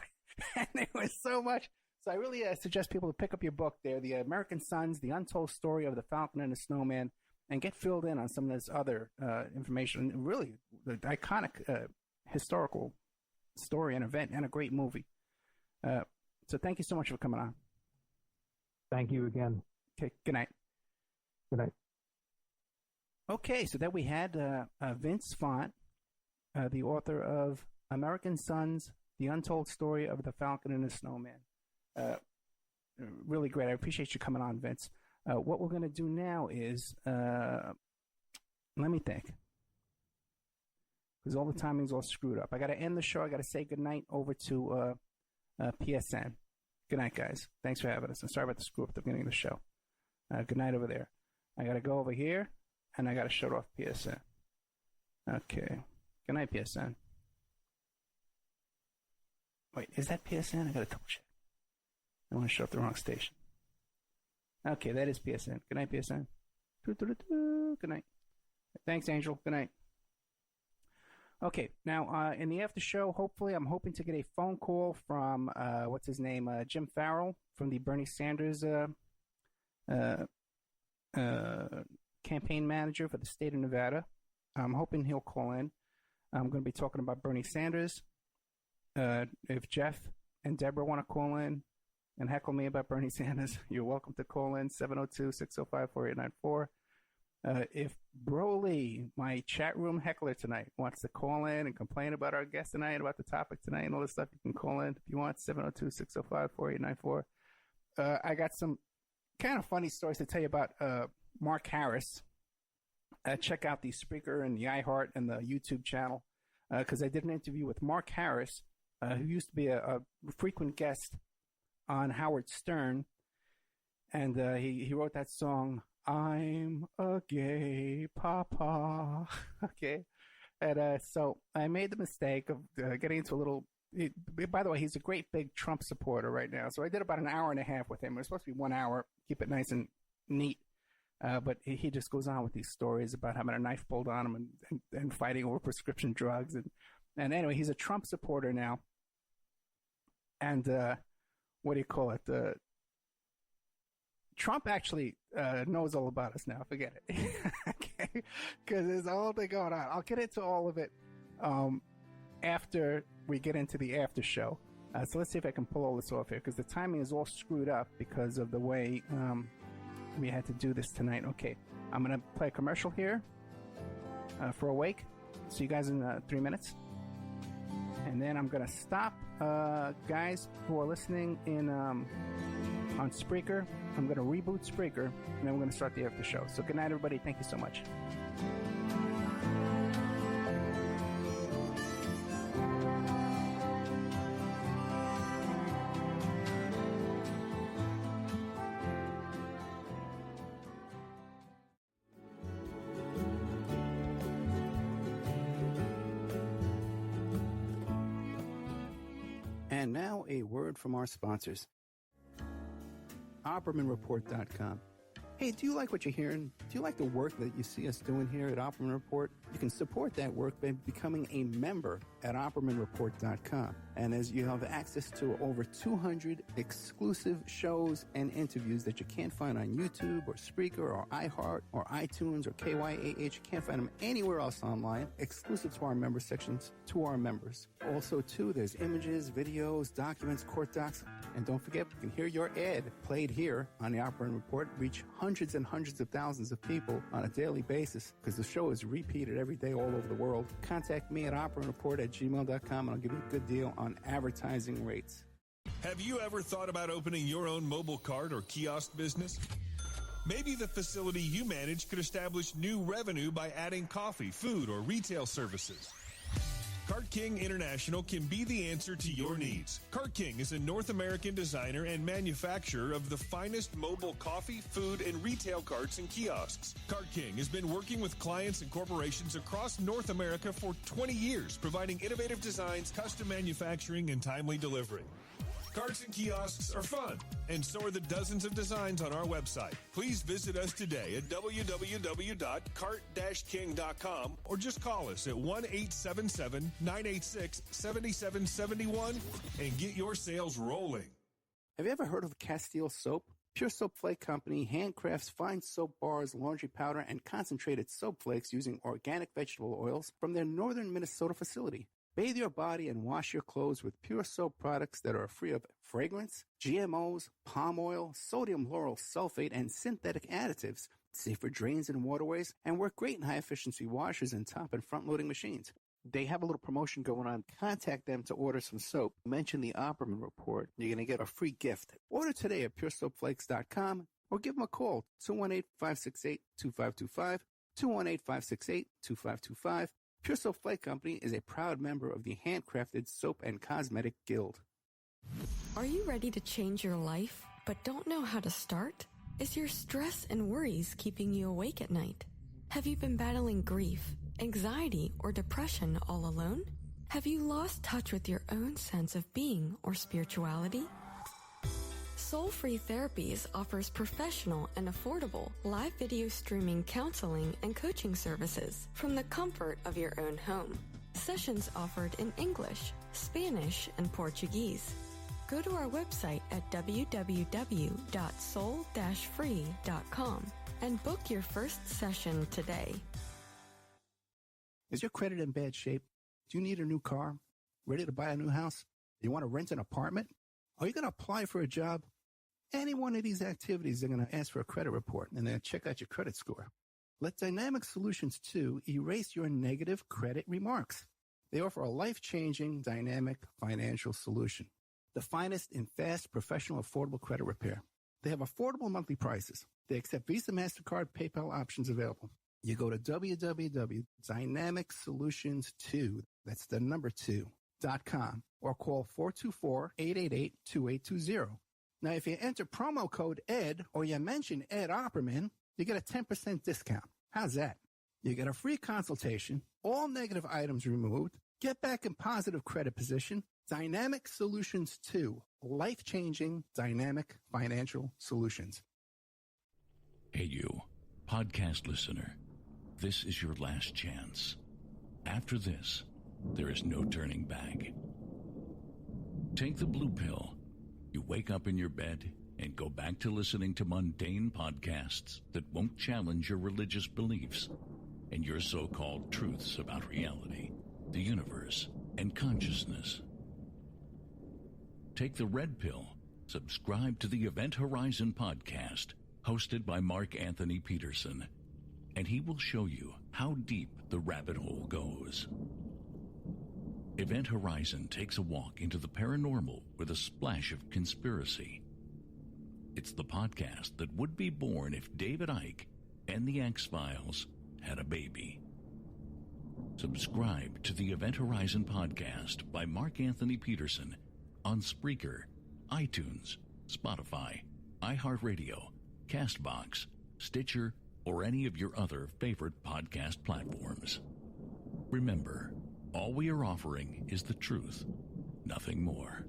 And there was so much. So I really suggest people to pick up your book there, The American Sons, The Untold Story of the Falcon and the Snowman, and get filled in on some of this other information. Really, the iconic historical story and event and a great movie. So thank you so much for coming on. Thank you again. Okay, good night. Good night. Okay, so then we had Vince Font, the author of American Sons, The Untold Story of the Falcon and the Snowman. Really great. I appreciate you coming on, Vince. What we're going to do now is, let me think, because all the timing's all screwed up. I got to end the show. I got to say goodnight over to PSN. Good night, guys. Thanks for having us. I'm sorry about the screw up at the beginning of the show. Good night over there. I got to go over here, and I got to shut off PSN. Okay. Good night, PSN. Wait, is that PSN? I got to double check. I want to shut off the wrong station. Okay, that is PSN. Good night, PSN. Good night. Thanks, Angel. Good night. Okay, now in the after show, hopefully, I'm hoping to get a phone call from what's his name, Jim Farrell from the Bernie Sanders campaign manager for the state of Nevada. I'm hoping he'll call in. I'm going to be talking about Bernie Sanders. If Jeff and Deborah want to call in and heckle me about Bernie Sanders, you're welcome to call in 702-605-4894. If Broly, my chat room heckler tonight, wants to call in and complain about our guest tonight, about the topic tonight and all this stuff, you can call in if you want, 702-605-4894. I got some kind of funny stories to tell you about Mark Harris. Check out the Spreaker and the iHeart and the YouTube channel because I did an interview with Mark Harris, who used to be a frequent guest on Howard Stern, and he wrote that song, I'm a gay papa. Okay. And so I made the mistake of getting into a little. By the way, he's a great big Trump supporter right now. So I did about an hour and a half with him. It was supposed to be 1 hour, keep it nice and neat. But he just goes on with these stories about having a knife pulled on him and fighting over prescription drugs. And anyway, he's a Trump supporter now. And what do you call it? Trump actually knows all about us now. Forget it. Okay? Because there's a whole thing going on. I'll get into all of it after we get into the after show. So let's see if I can pull all this off here because the timing is all screwed up because of the way we had to do this tonight. Okay, I'm going to play a commercial here for Awake. See you guys in 3 minutes. And then I'm going to stop, guys who are listening in on Spreaker. I'm going to reboot Spreaker, and then we're going to start the after show. So good night, everybody. Thank you so much. And now a word from our sponsors. OppermanReport.com. Hey, do you like what you're hearing? Do you like the work that you see us doing here at Opperman Report? You can support that work by becoming a member at OppermanReport.com. And as you have access to over 200 exclusive shows and interviews that you can't find on YouTube or Spreaker or iHeart or iTunes or KYAH. You can't find them anywhere else online, exclusive to our member sections, to our members. Also, too, there's images, videos, documents, court docs. And don't forget, you can hear your ad played here on the Opperman Report, reach hundreds and hundreds of thousands of people on a daily basis because the show is repeated every day all over the world. Contact me at oppermanreport@gmail.com and I'll give you a good deal on advertising rates. Have you ever thought about opening your own mobile cart or kiosk business? Maybe the facility you manage could establish new revenue by adding coffee, food, or retail services. Cart King International can be the answer to your needs. Cart King is a North American designer and manufacturer of the finest mobile coffee, food, and retail carts and kiosks. Cart King has been working with clients and corporations across North America for 20 years, providing innovative designs, custom manufacturing, and timely delivery. Carts and kiosks are fun, and so are the dozens of designs on our website. Please visit us today at www.cart-king.com or just call us at 1-877-986-7771 and get your sales rolling. Have you ever heard of Castile Soap? Pure Soap Flake Company handcrafts fine soap bars, laundry powder, and concentrated soap flakes using organic vegetable oils from their northern Minnesota facility. Bathe your body and wash your clothes with pure soap products that are free of fragrance, GMOs, palm oil, sodium lauryl sulfate, and synthetic additives. Safe for drains and waterways, and work great in high-efficiency washers and top and front-loading machines. They have a little promotion going on. Contact them to order some soap. Mention the Opperman Report. You're going to get a free gift. Order today at puresoapflakes.com or give them a call, 218-568-2525, 218-568-2525. Pure Soap Flake Company is a proud member of the Handcrafted Soap and Cosmetic Guild. Are you ready to change your life, but don't know how to start? Is your stress and worries keeping you awake at night? Have you been battling grief, anxiety, or depression all alone? Have you lost touch with your own sense of being or spirituality? Soul Free Therapies offers professional and affordable live video streaming counseling and coaching services from the comfort of your own home. Sessions offered in English, Spanish, and Portuguese. Go to our website at www.soul-free.com and book your first session today. Is your credit in bad shape? Do you need a new car? Ready to buy a new house? You want to rent an apartment? Are you going to apply for a job? Any one of these activities, they're going to ask for a credit report, and they're going to check out your credit score. Let Dynamic Solutions 2 erase your negative credit remarks. They offer a life-changing, dynamic financial solution. The finest in fast, professional, affordable credit repair. They have affordable monthly prices. They accept Visa, MasterCard, PayPal options available. You go to www.dynamicsolutions2, that's the number 2.com, or call 424-888-2820. Now, if you enter promo code ED or you mention Ed Opperman, you get a 10% discount. How's that? You get a free consultation, all negative items removed, get back in positive credit position. Dynamic Solutions 2, life-changing dynamic financial solutions. Hey, you, podcast listener, this is your last chance. After this, there is no turning back. Take the blue pill. You wake up in your bed and go back to listening to mundane podcasts that won't challenge your religious beliefs and your so-called truths about reality, the universe, and consciousness. Take the red pill. Subscribe to the Event Horizon podcast, hosted by Mark Anthony Peterson, and he will show you how deep the rabbit hole goes. Event Horizon takes a walk into the paranormal with a splash of conspiracy. It's the podcast that would be born if David Icke and the X-Files had a baby. Subscribe to the Event Horizon podcast by Mark Anthony Peterson on Spreaker, iTunes, Spotify, iHeartRadio, CastBox, Stitcher, or any of your other favorite podcast platforms. Remember, all we are offering is the truth, nothing more.